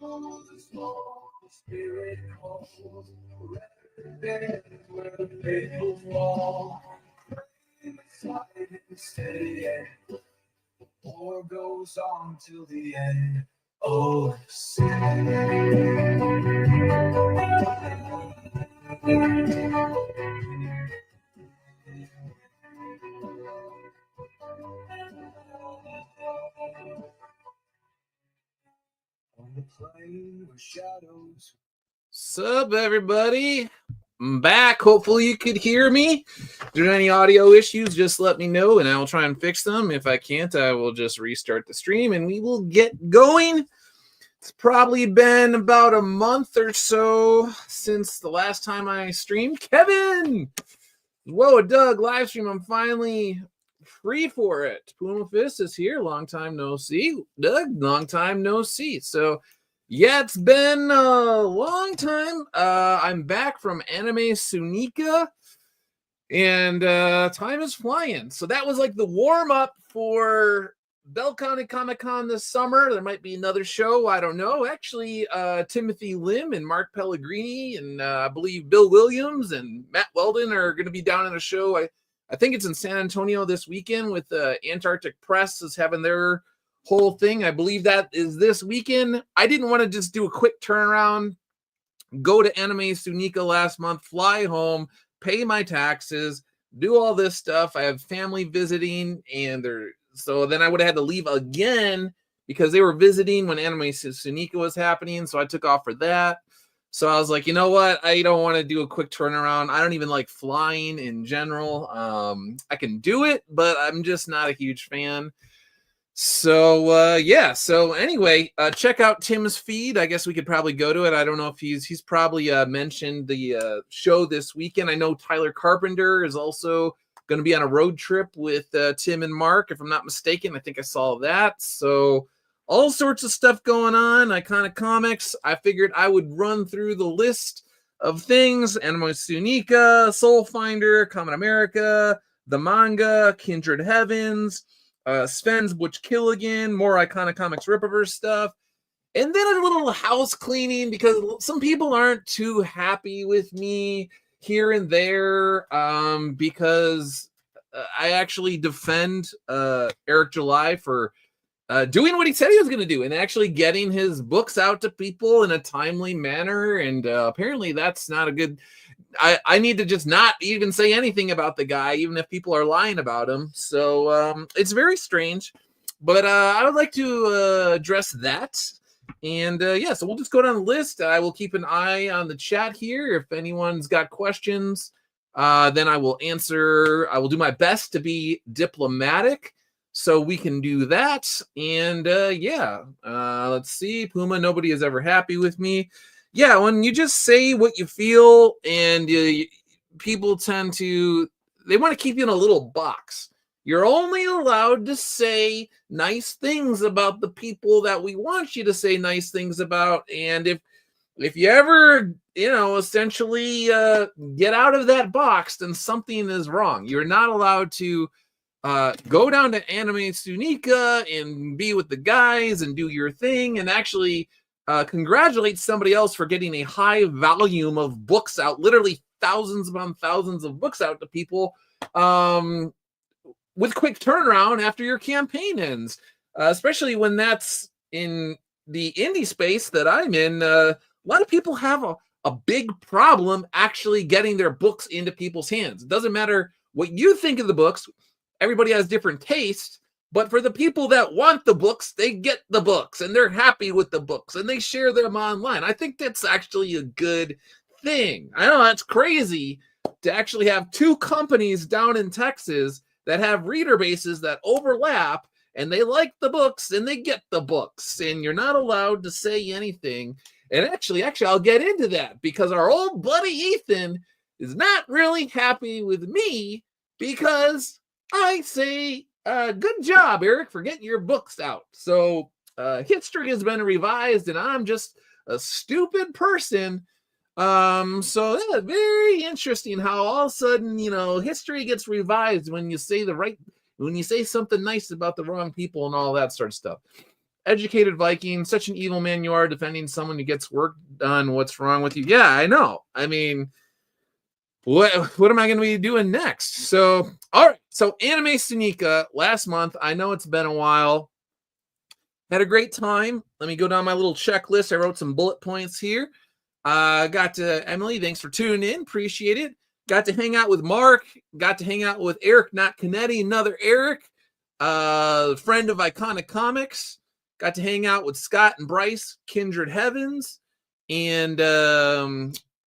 Oh, the small spirit calls, where the faithful fall. Silent and steady, and the war goes on till the end. Oh, sing. On the plain where shadows. Sup, everybody? I'm back. Hopefully you could hear me. If there's any audio issues, just let me know and I'll try and fix them. If I can't, I will just restart the stream and we will get going. It's probably been about a month or so since the last time I streamed. Kevin! Whoa, Doug, live stream. I'm finally free for it. Puma Fist is here. Long time no see. Doug, long time no see. So, yeah, it's been a long time. I'm back from Anime Sunika, and time is flying. So that was like the warm-up for Belcounty Comic-Con this summer. There might be another show. I don't know. Actually, Timothy Lim and Mark Pellegrini and I believe Bill Williams and Matt Weldon are going to be down in a show. I think it's in San Antonio this weekend with Antarctic Press is having their whole thing. I believe that is this weekend. I didn't want to just do a quick turnaround, go to Anime Sunika last month, fly home, pay my taxes, do all this stuff. I have family visiting, and so then I would have had to leave again because they were visiting when Anime Sunika was happening. So I took off for that. So I was like, you know what? I don't want to do a quick turnaround. I don't even like flying in general. I can do it, but I'm just not a huge fan. So, yeah. So anyway, check out Tim's feed. I guess we could probably go to it. I don't know if he's probably mentioned the show this weekend. I know Tyler Carpenter is also going to be on a road trip with Tim and Mark, if I'm not mistaken. I think I saw that. So all sorts of stuff going on. Iconic Comics. I figured I would run through the list of things. Anime Sunika, Soulfinder, Common America, the manga, Kindred Heavens, Sven's Butch Killigan, more Iconic Comics Rippaverse stuff, and then a little house cleaning because some people aren't too happy with me here and there because I actually defend Eric July for doing what he said he was going to do and actually getting his books out to people in a timely manner, and apparently that's not a good... I need to just not even say anything about the guy, even if people are lying about him. So it's very strange, but I would like to address that. And yeah, so we'll just go down the list. I will keep an eye on the chat here. If anyone's got questions, then I will answer. I will do my best to be diplomatic so we can do that. And yeah, let's see. Puma, nobody is ever happy with me. Yeah, when you just say what you feel, and people tend to, they want to keep you in a little box. You're only allowed to say nice things about the people that we want you to say nice things about. And if you ever, essentially get out of that box, then something is wrong. You're not allowed to go down to Anime Sunika and be with the guys and do your thing and actually congratulate somebody else for getting a high volume of books out, literally thousands upon thousands of books out to people with quick turnaround after your campaign ends, especially when that's in the indie space that I'm in. A lot of people have a big problem actually getting their books into people's hands. It doesn't matter what you think of the books. Everybody has different tastes. But for the people that want the books, they get the books and they're happy with the books and they share them online. I think that's actually a good thing. I know that's crazy to actually have two companies down in Texas that have reader bases that overlap and they like the books and they get the books and you're not allowed to say anything. And actually, I'll get into that because our old buddy Ethan is not really happy with me because I say, good job, Eric, for getting your books out. So history has been revised, and I'm just a stupid person. So yeah, very interesting how all of a sudden, history gets revised when you say something nice about the wrong people and all that sort of stuff. Educated Viking, such an evil man you are, defending someone who gets work done. What's wrong with you? Yeah, I know. I mean, what am I going to be doing next? So, all right. So, Anime Sunika last month. I know it's been a while. Had a great time. Let me go down my little checklist. I wrote some bullet points here. Got to Emily. Thanks for tuning in. Appreciate it. Got to hang out with Mark. Got to hang out with Eric, not Canetti, another Eric, friend of Iconic Comics. Got to hang out with Scott and Bryce, Kindred Heavens, and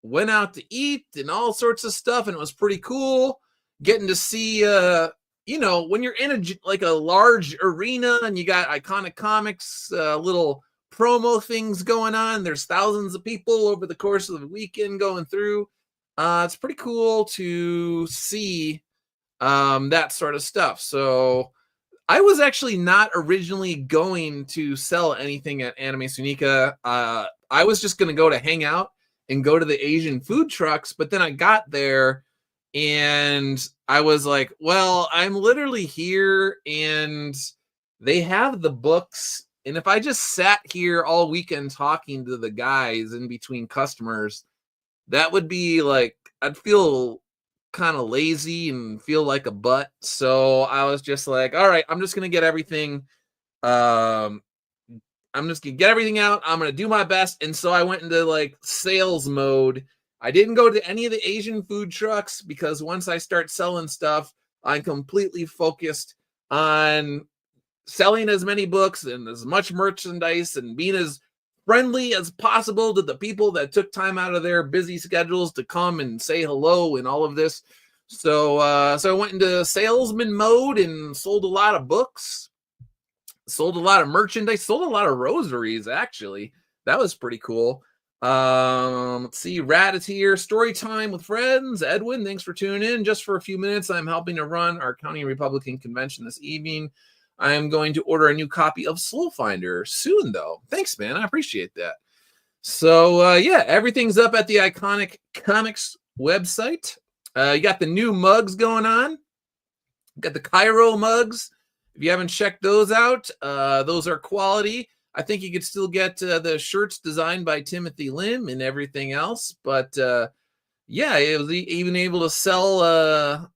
went out to eat and all sorts of stuff, and it was pretty cool getting to see, you know, when you're in a large arena and you got Iconic Comics, little promo things going on. There's thousands of people over the course of the weekend going through. It's pretty cool to see that sort of stuff. So I was actually not originally going to sell anything at Anime Sunika. I was just going to go to hang out and go to the Asian food trucks. But then I got there and I was like, well, I'm literally here and they have the books. And if I just sat here all weekend talking to the guys in between customers, that would be like, I'd feel kind of lazy and feel like a butt. So I was just like, all right, I'm just going to get everything. I'm just going to get everything out. I'm going to do my best. And so I went into like sales mode. I didn't go to any of the Asian food trucks because once I start selling stuff, I'm completely focused on selling as many books and as much merchandise and being as friendly as possible to the people that took time out of their busy schedules to come and say hello and all of this. So I went into salesman mode and sold a lot of books, sold a lot of merchandise, sold a lot of rosaries, actually. That was pretty cool. Let's see, Rat is here. Story time with friends. Edwin, thanks for tuning in. Just for a few minutes, I'm helping to run our County Republican convention this evening. I am going to order a new copy of Soulfinder soon, though. Thanks, man. I appreciate that. So, yeah, everything's up at the Iconic Comics website. You got the new mugs going on. You got the Cairo mugs. If you haven't checked those out, those are quality. I think you could still get the shirts designed by Timothy Lim and everything else. But, yeah, it was even able to sell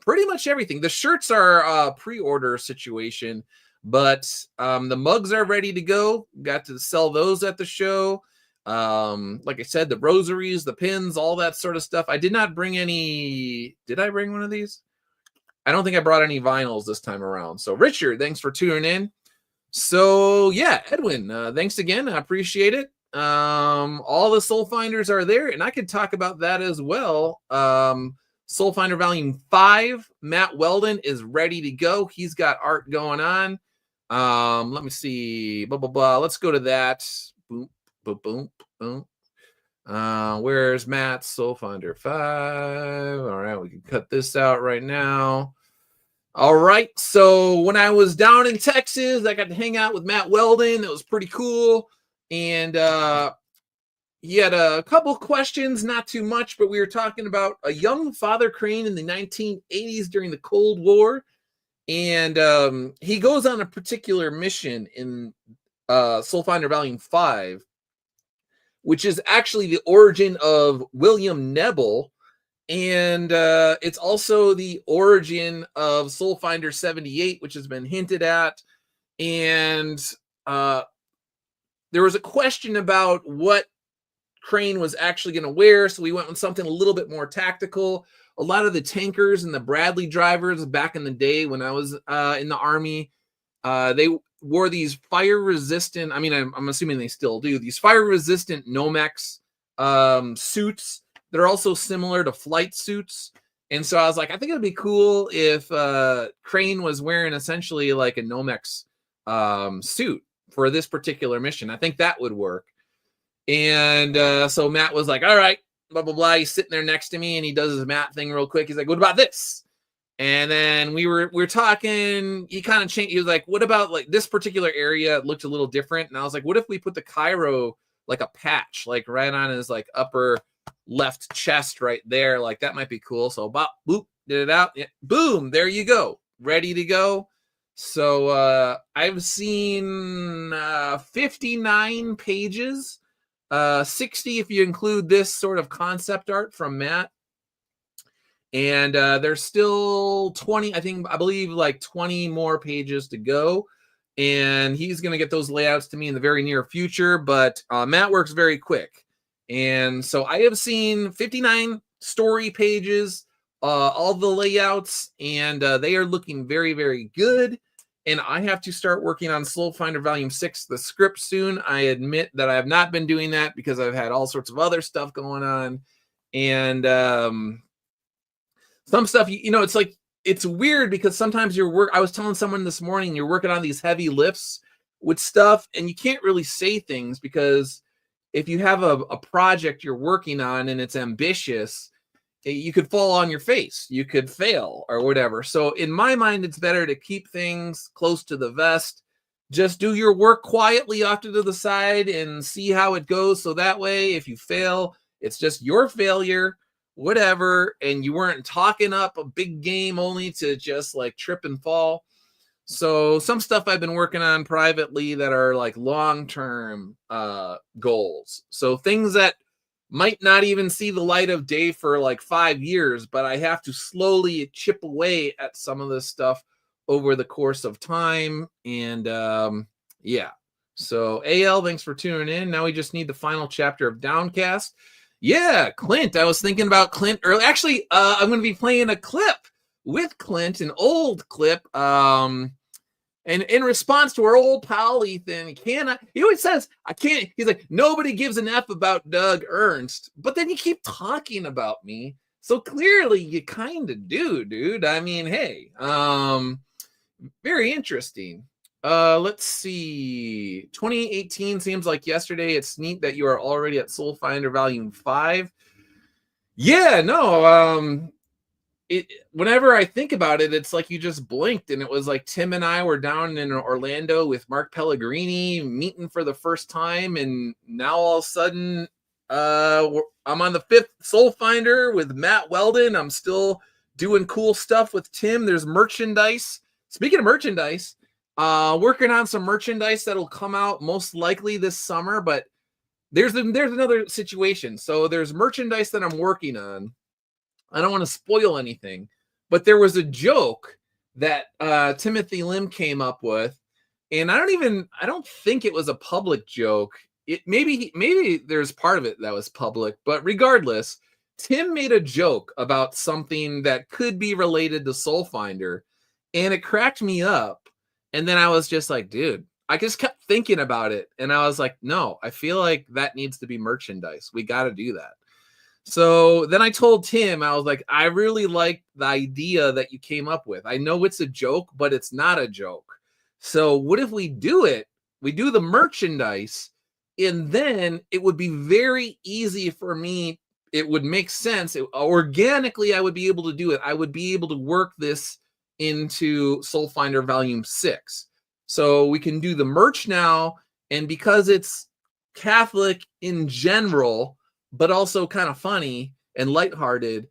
pretty much everything. The shirts are a pre-order situation, but the mugs are ready to go. Got to sell those at the show. Like I said, the rosaries, the pins, all that sort of stuff. I did not bring any. Did I bring one of these? I don't think I brought any vinyls this time around. So Richard, thanks for tuning in. So yeah, Edwin, thanks again. I appreciate it. All the Soulfinders are there, and I could talk about that as well. Soulfinder Volume 5, Matt Weldon is ready to go. He's got art going on. Let me see. Blah, blah, blah. Let's go to that. Boom, boom, boom, boom. Where's Matt's Soulfinder 5? All right, we can cut this out right now. All right, so when I was down in Texas, I got to hang out with Matt Weldon. It was pretty cool. And he had a couple questions, not too much, but we were talking about a young Father Crane in the 1980s during the Cold War. And he goes on a particular mission in Soulfinder Volume 5, which is actually the origin of William Nebel. And it's also the origin of Soulfinder 78, which has been hinted at. And there was a question about what Crane was actually going to wear, so we went with something a little bit more tactical. A lot of the tankers and the Bradley drivers back in the day when I was in the Army, they wore these fire-resistant, I mean, I'm assuming they still do, these fire-resistant Nomex suits that are also similar to flight suits. And so I was like, I think it would be cool if Crane was wearing essentially like a Nomex suit for this particular mission. I think that would work. And so Matt was like, all right, blah, blah, blah. He's sitting there next to me and he does his Matt thing real quick. He's like, what about this? And then we were talking, he kind of changed. He was like, what about like this particular area? It looked a little different. And I was like, what if we put the Cairo like a patch, like right on his like upper left chest right there? Like that might be cool. So bop, boop, did it out. Yeah, boom, there you go. Ready to go. So I've seen 59 pages, 60 if you include this sort of concept art from Matt. And there's still 20, I believe like 20 more pages to go. And he's going to get those layouts to me in the very near future. But Matt works very quick. And so I have seen 59 story pages, all the layouts, and they are looking very, very good. And I have to start working on Soulfinder Volume 6, the script, soon. I admit that I have not been doing that because I've had all sorts of other stuff going on. And some stuff, it's like, it's weird because sometimes I was telling someone this morning, you're working on these heavy lifts with stuff and you can't really say things because if you have a project you're working on and it's ambitious, you could fall on your face, you could fail or whatever. So in my mind, it's better to keep things close to the vest. Just do your work quietly off to the side and see how it goes. So that way, if you fail, it's just your failure, whatever, and you weren't talking up a big game only to just like trip and fall. So some stuff I've been working on privately that are like long-term goals. So things that might not even see the light of day for like 5 years, but I have to slowly chip away at some of this stuff over the course of time. And yeah. So AL, thanks for tuning in. Now we just need the final chapter of Downcast. Yeah, Clint. I was thinking about Clint early. Actually, I'm going to be playing a clip with Clint, an old clip. And in response to our old pal Ethan, he always says, I can't. He's like, nobody gives an F about Doug Ernst, but then you keep talking about me. So clearly you kind of do, dude. I mean, hey, very interesting. Let's see. 2018 seems like yesterday. It's neat that you are already at Soulfinder Volume 5. Yeah, no, whenever I think about it, it's like you just blinked and it was like Tim and I were down in Orlando with Mark Pellegrini meeting for the first time, and now all of a sudden I'm on the 5th Soulfinder with Matt Weldon. I'm still doing cool stuff with Tim. There's merchandise. Speaking of merchandise, working on some merchandise that'll come out most likely this summer, but there's another situation. So there's merchandise that I'm working on. I don't want to spoil anything, but there was a joke that Timothy Lim came up with, and I don't think it was a public joke. Maybe there's part of it that was public, but regardless, Tim made a joke about something that could be related to Soulfinder, and it cracked me up. And then I was just like, dude, I just kept thinking about it, and I was like, no, I feel like that needs to be merchandise. We got to do that. So then I told Tim, I was like, I really like the idea that you came up with. I know it's a joke, but it's not a joke. So what if we do it? We do the merchandise, and then it would be very easy for me. It would make sense. Organically, I would be able to do it. I would be able to work this into Soulfinder Volume 6. So we can do the merch now, and because it's Catholic in general, but also kind of funny and lighthearted,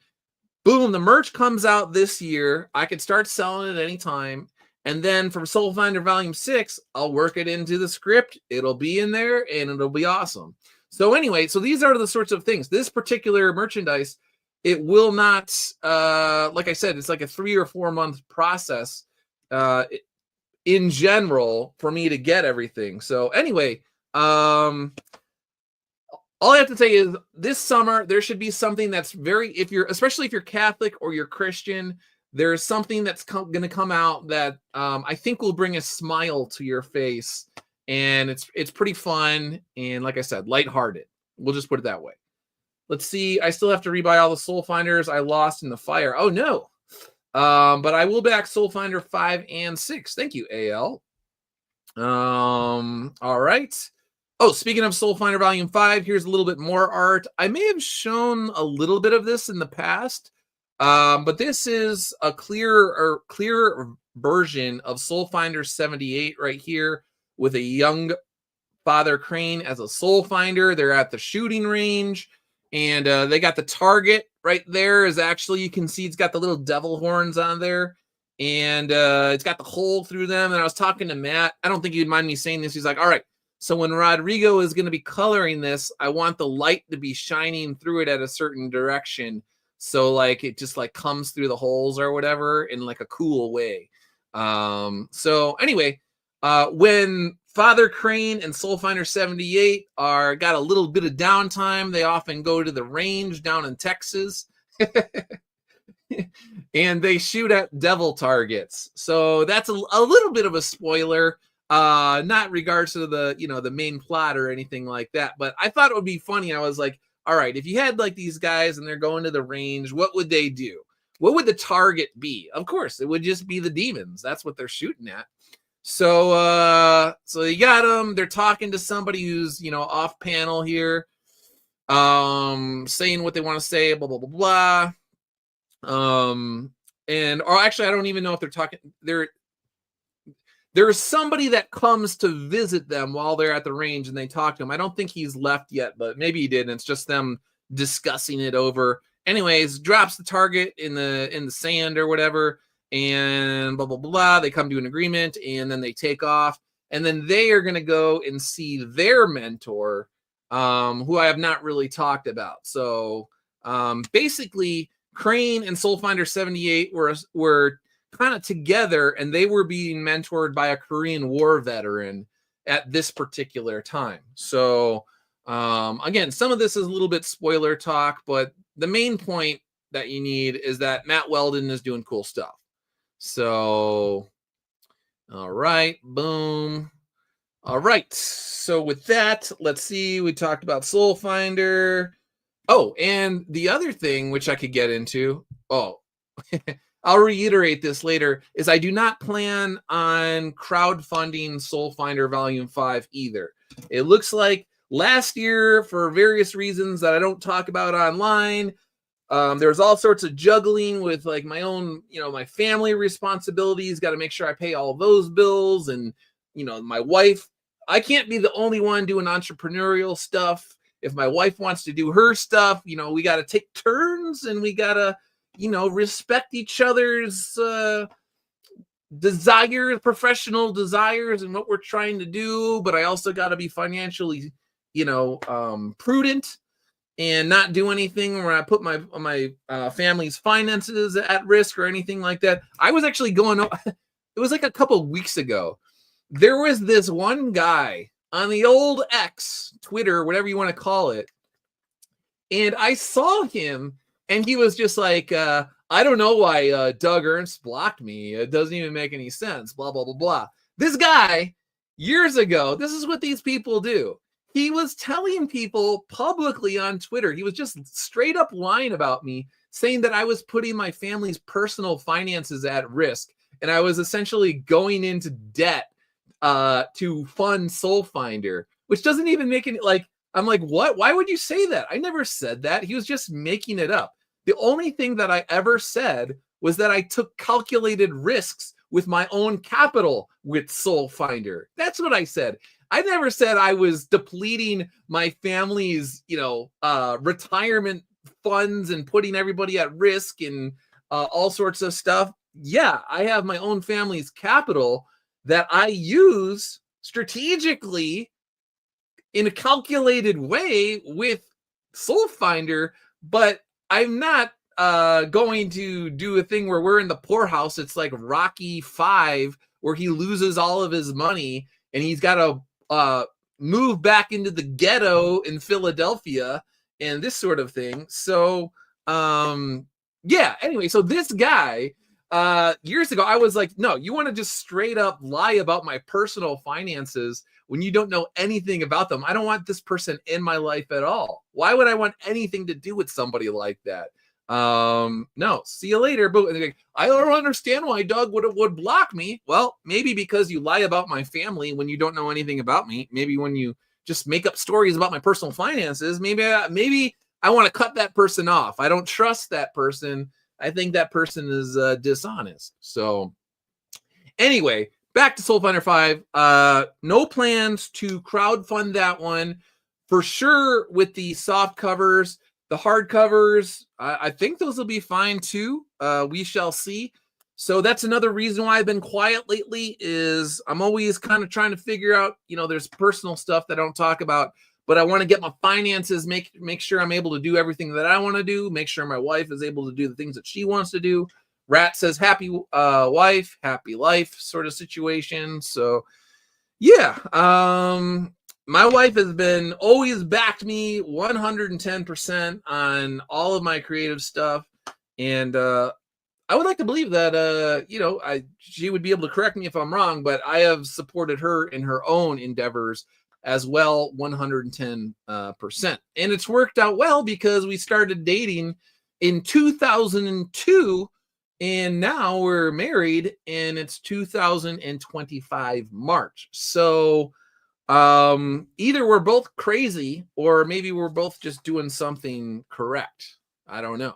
boom, the merch comes out this year. I could start selling it anytime. And then from Soulfinder Volume 6, I'll work it into the script. It'll be in there, and it'll be awesome. So anyway, so these are the sorts of things. This particular merchandise, it will not, like I said, it's like a 3 or 4 month process in general for me to get everything. So anyway, all I have to say is this summer, there should be something that's especially if you're Catholic or you're Christian, there's something that's going to come out that I think will bring a smile to your face. And it's pretty fun. And like I said, lighthearted. We'll just put it that way. Let's see. I still have to rebuy all the Soulfinders I lost in the fire. Oh, no. But I will back Soulfinder 5 and 6. Thank you, AL. All right. Oh, speaking of Soulfinder Volume 5, here's a little bit more art. I may have shown a little bit of this in the past, but this is a clear version of Soulfinder 78 right here with a young Father Crane as a Soulfinder. They're at the shooting range, and they got the target right there. Is actually, you can see it's got the little devil horns on there. and it's got the hole through them. And I was talking to Matt. I don't think he'd mind me saying this. He's like, all right, so when Rodrigo is going to be coloring this, I want the light to be shining through it at a certain direction. So like it just like comes through the holes or whatever in like a cool way. So anyway, when Father Crane and Soulfinder 78 got a little bit of downtime, they often go to the range down in Texas. And they shoot at devil targets. So that's a little bit of a spoiler. Not regards to the main plot or anything like that, but I thought it would be funny. I was like, all right, if you had like these guys and they're going to the range, what would they do? What would the target be? Of course, it would just be the demons. That's what they're shooting at. So you got them. They're talking to somebody who's off panel here, saying what they want to say, blah blah blah blah. Or actually, I don't even know if they're talking. There's somebody that comes to visit them while they're at the range, and they talk to him. I don't think he's left yet, but maybe he did. And it's just them discussing it over. Anyways, drops the target in the sand or whatever, and blah blah blah. They come to an agreement, and then they take off, and then they are going to go and see their mentor, who I have not really talked about. So basically, Crane and Soulfinder 78 were kind of together, and they were being mentored by a Korean War veteran at this particular time. So again, some of this is a little bit spoiler talk, but the main point that you need is that Matt Weldon is doing cool stuff. So all right, boom. All right, so with that, let's see, we talked about Soulfinder. Oh, and the other thing which I could get into, I'll reiterate this later, is I do not plan on crowdfunding Soulfinder Volume 5 either. It looks like last year, for various reasons that I don't talk about online, there was all sorts of juggling with like my own, my family responsibilities, got to make sure I pay all those bills. And, my wife, I can't be the only one doing entrepreneurial stuff. If my wife wants to do her stuff, we got to take turns, and we got to, respect each other's desires, professional desires, and what we're trying to do. But I also got to be financially, prudent and not do anything where I put my family's finances at risk or anything like that. I was actually it was like a couple of weeks ago. There was this one guy on the old X, Twitter, whatever you want to call it. And I saw him, and he was just like, I don't know why Doug Ernst blocked me. It doesn't even make any sense, blah, blah, blah, blah. This guy, years ago, this is what these people do. He was telling people publicly on Twitter, he was just straight up lying about me, saying that I was putting my family's personal finances at risk. And I was essentially going into debt to fund Soulfinder, which doesn't even make any, I'm like, what? Why would you say that? I never said that. He was just making it up. The only thing that I ever said was that I took calculated risks with my own capital with Soulfinder. That's what I said. I never said I was depleting my family's, retirement funds and putting everybody at risk and all sorts of stuff. Yeah, I have my own family's capital that I use strategically in a calculated way with Soulfinder, but I'm not going to do a thing where we're in the poorhouse. It's like Rocky 5, where he loses all of his money and he's got to move back into the ghetto in Philadelphia and this sort of thing. So, anyway, so this guy, years ago, I was like, no, you want to just straight up lie about my personal finances when you don't know anything about them. I don't want this person in my life at all. Why would I want anything to do with somebody like that? No, see you later. But I don't understand why Doug would block me. Well, maybe because you lie about my family when you don't know anything about me. Maybe when you just make up stories about my personal finances, maybe I want to cut that person off. I don't trust that person. I think that person is dishonest. So anyway, back to Soulfinder 5. No plans to crowdfund that one. For sure with the soft covers. The hard covers, I think those will be fine too. We shall see. So that's another reason why I've been quiet lately is I'm always kind of trying to figure out, there's personal stuff that I don't talk about, but I want to get my finances, make sure I'm able to do everything that I want to do, make sure my wife is able to do the things that she wants to do. Rat says happy wife, happy life sort of situation. So yeah, my wife has been always backed me 110% on all of my creative stuff. And I would like to believe that, she would be able to correct me if I'm wrong, but I have supported her in her own endeavors as well, 110%. And it's worked out well because we started dating in 2002 and now we're married and it's 2025 March. So either we're both crazy or maybe we're both just doing something correct. I don't know.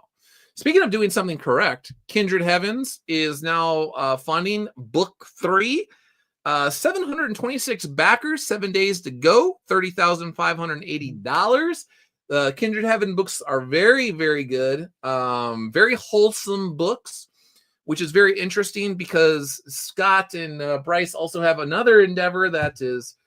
Speaking of doing something correct, Kindred Heavens is now funding book 3. 726 backers, 7 days to go, $30,580. Kindred Heaven books are very, very good. Very wholesome books, which is very interesting because Scott and Bryce also have another endeavor that is,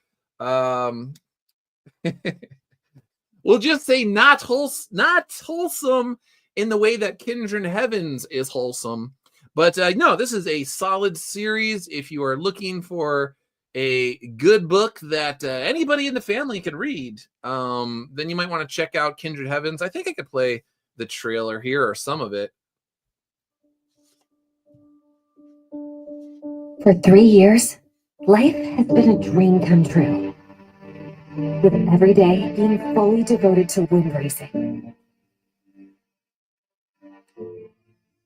we'll just say not wholesome in the way that Kindred Heavens is wholesome. But no, this is a solid series. If you are looking for a good book that anybody in the family can read, then you might want to check out Kindred Heavens. I think I could play the trailer here or some of it. For 3 years, life has been a dream come true, with every day being fully devoted to wind racing.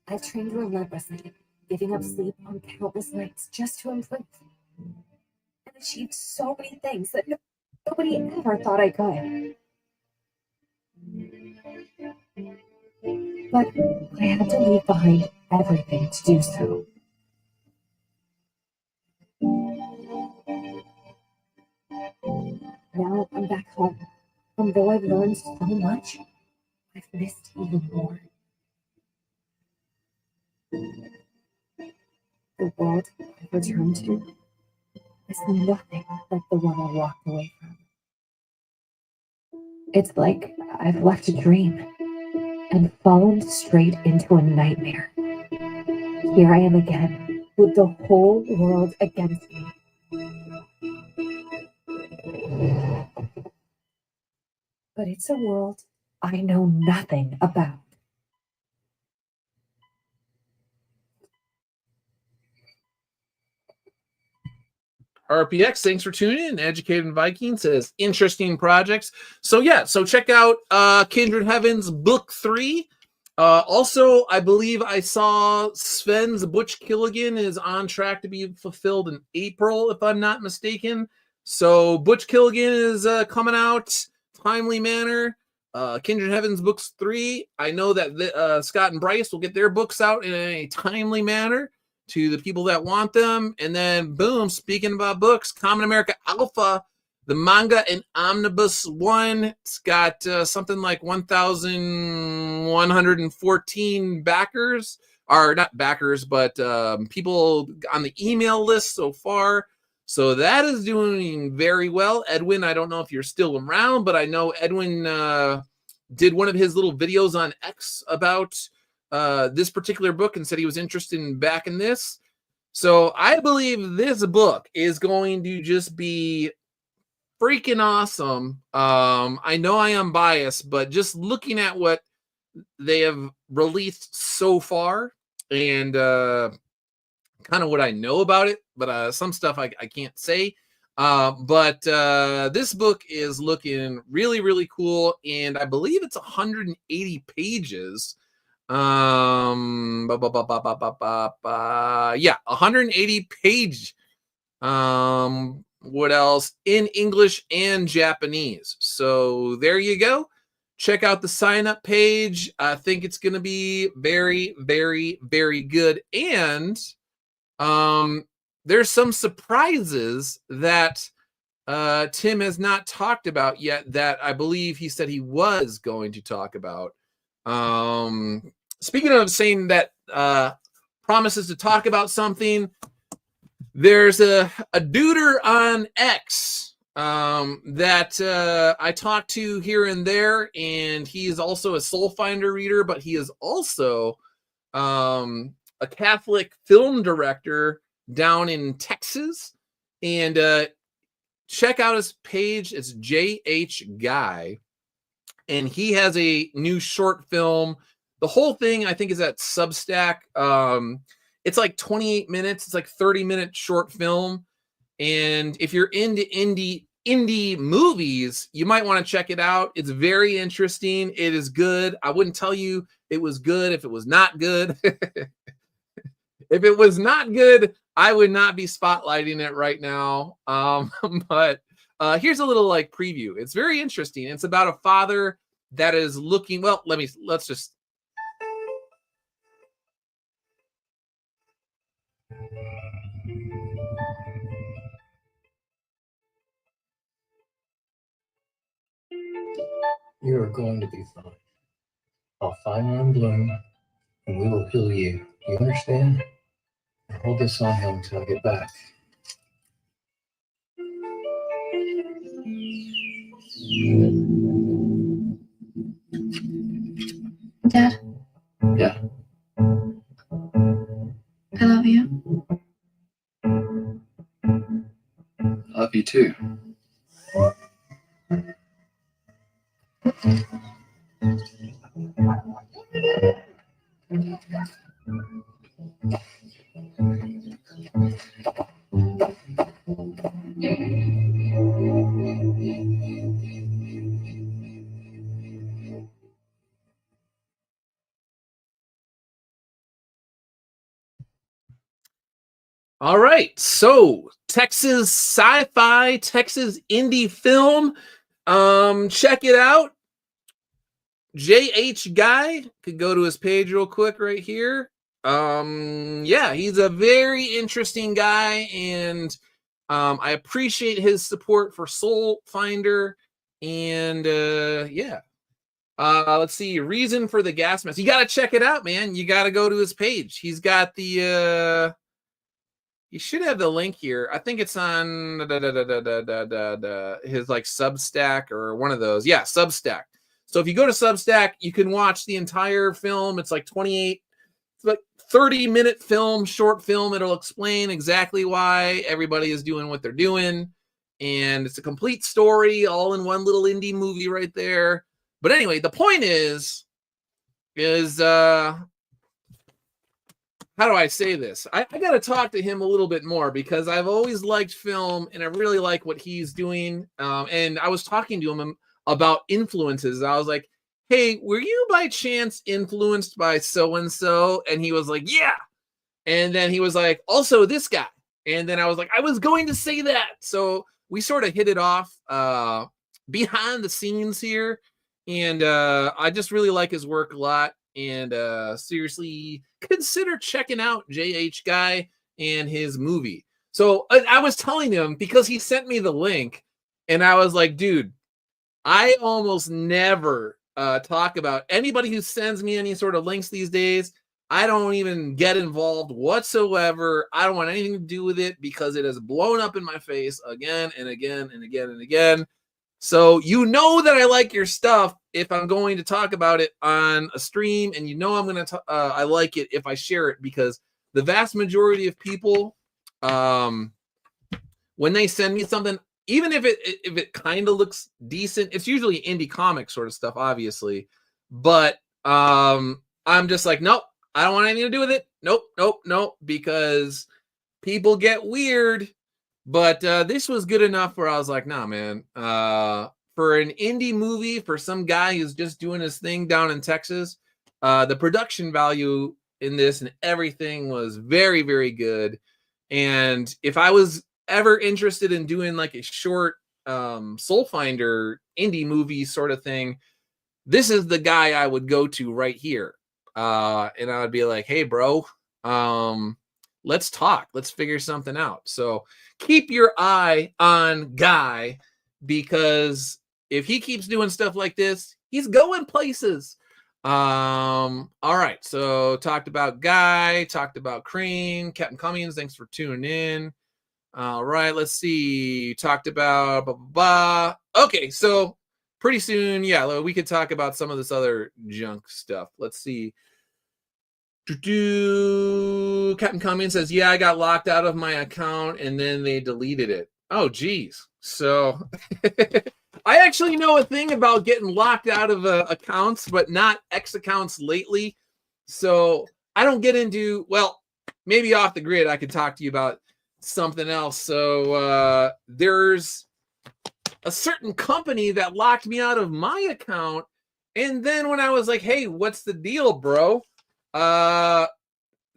I've trained relentlessly, giving up sleep on countless nights just to improve, and achieved so many things that nobody ever thought I could. But I had to leave behind everything to do so. Now I'm back home, and though I've learned so much, I've missed even more. The world I've returned to is nothing like the one I walked away from. It's like I've left a dream and fallen straight into a nightmare. Here I am again, with the whole world against me. But it's a world I know nothing about. RPX, thanks for tuning in. Educated Viking says interesting projects. So yeah, so check out Kindred Heavens book 3. Also, I believe I saw Sven's Butch Killigan is on track to be fulfilled in April, if I'm not mistaken. So Butch Killigan is coming out timely manner. Kindred Heavens books 3. I know that Scott and Bryce will get their books out in a timely manner to the people that want them. And then boom, speaking about books, Common America Alpha, the manga and omnibus 1, it's got something like 1,114 backers, or not backers, but people on the email list so far. So that is doing very well. Edwin, I don't know if you're still around, but I know Edwin did one of his little videos on X about this particular book and said he was interested in backing this. So I believe this book is going to just be freaking awesome. I know I am biased, but just looking at what they have released so far and kind of what I know about it, but some stuff I can't say. But this book is looking really, really cool. And I believe it's 180 pages. Yeah, 180 page. What else? In English and Japanese. So there you go. Check out the sign up page. I think it's going to be very, very, very good. And there's some surprises that Tim has not talked about yet that I believe he said he was going to talk about. Speaking of saying that promises to talk about something. There's a duder on X that I talk to here and there, and he is also a Soulfinder reader, but he is also a Catholic film director down in Texas. And check out his page. It's JH Guy, and he has a new short film. The whole thing, I think, is at Substack. It's like 28 minutes. It's like 30-minute short film. And if you're into indie movies, you might want to check it out. It's very interesting. It is good. I wouldn't tell you it was good if it was not good. If it was not good, I would not be spotlighting it right now. But here's a little like preview. It's very interesting. It's about a father that is looking. Well, let's just. You are going to be fine. I'll find one in bloom, and we will heal you. You understand? Now hold this on him until I get back. Dad? Yeah. I love you. I love you too. All right, so Texas sci-fi, Texas indie film. Check it out. JH Guy, could go to his page real quick right here. Yeah, he's a very interesting guy, and I appreciate his support for Soulfinder. And yeah. Let's see, reason for the gas mask. You got to check it out, man. You got to go to his page. He's got the you should have the link here. I think it's on his like Substack or one of those. Yeah, Substack. So if you go to Substack, you can watch the entire film. It's like 30-minute film, short film. It'll explain exactly why everybody is doing what they're doing. And it's a complete story all in one little indie movie right there. But anyway, the point is how do I say this? I got to talk to him a little bit more because I've always liked film and I really like what he's doing. And I was talking to him about influences. I was like, hey, were you by chance influenced by so-and-so? And he was like, yeah. And then he was like, also this guy. And then I was like, I was going to say that. So we sort of hit it off behind the scenes here. And I just really like his work a lot. And seriously, consider checking out JH Guy and his movie. So I was telling him because he sent me the link, and I was like, dude, I almost never talk about anybody who sends me any sort of links these days. I don't even get involved whatsoever. I don't want anything to do with it because it has blown up in my face again and again and again and again. So you know that I like your stuff if I'm going to talk about it on a stream, and you know I'm going to I like it if I share it, because the vast majority of people, when they send me something, even if it kind of looks decent, it's usually indie comic sort of stuff, obviously. But I'm just like, nope, I don't want anything to do with it. Nope, because people get weird. But this was good enough where I was like, nah, man. For an indie movie, for some guy who's just doing his thing down in Texas, the production value in this and everything was very, very good. And if I was ever interested in doing like a short Soulfinder indie movie sort of thing, this is the guy I would go to right here. And I would be like, hey, bro, let's talk. Let's figure something out. So keep your eye on Guy, because if he keeps doing stuff like this, he's going places. All right. So talked about Guy, talked about Crane, Captain Cummings. Thanks for tuning in. All right, let's see. Talked about blah, blah, blah. Okay, so pretty soon, yeah, we could talk about some of this other junk stuff. Let's see. Captain Cummings says, yeah, I got locked out of my account and then they deleted it. Oh, geez. So I actually know a thing about getting locked out of accounts, but not X accounts lately. So I don't get into, well, maybe off the grid, I could talk to you about something else. So there's a certain company that locked me out of my account. And then when I was like, hey, what's the deal, bro?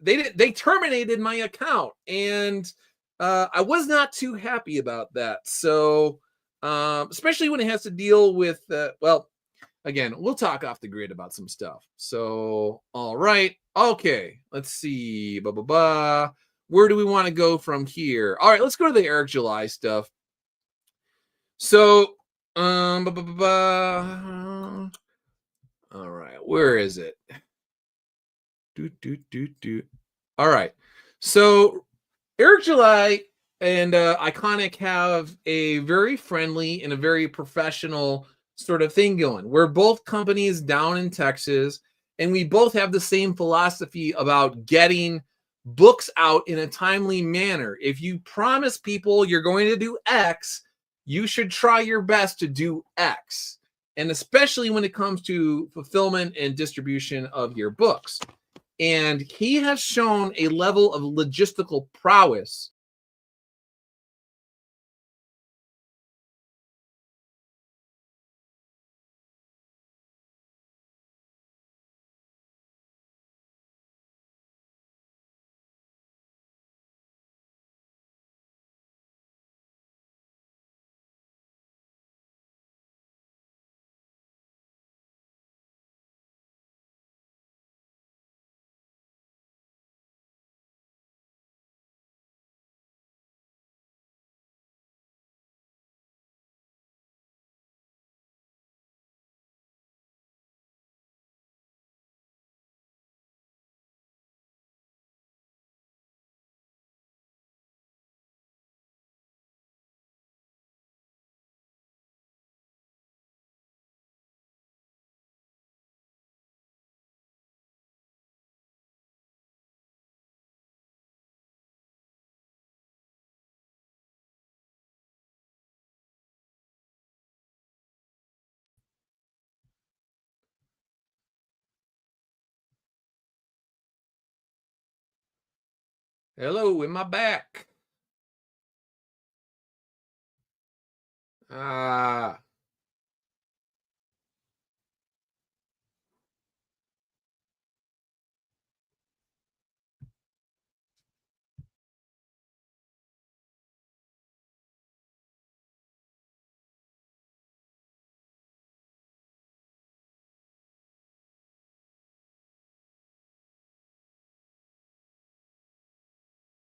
They terminated my account, and I was not too happy about that. So especially when it has to deal with well, again, we'll talk off the grid about some stuff. So all right, okay, let's see. Where do we want to go from here? All right, let's go to the Eric July stuff. So all right, where is it? All right. So Eric July and Iconic have a very friendly and a very professional sort of thing going. We're both companies down in Texas, and we both have the same philosophy about getting books out in a timely manner. If you promise people you're going to do X, you should try your best to do X. And especially when it comes to fulfillment and distribution of your books. And he has shown a level of logistical prowess. Hello, am I back?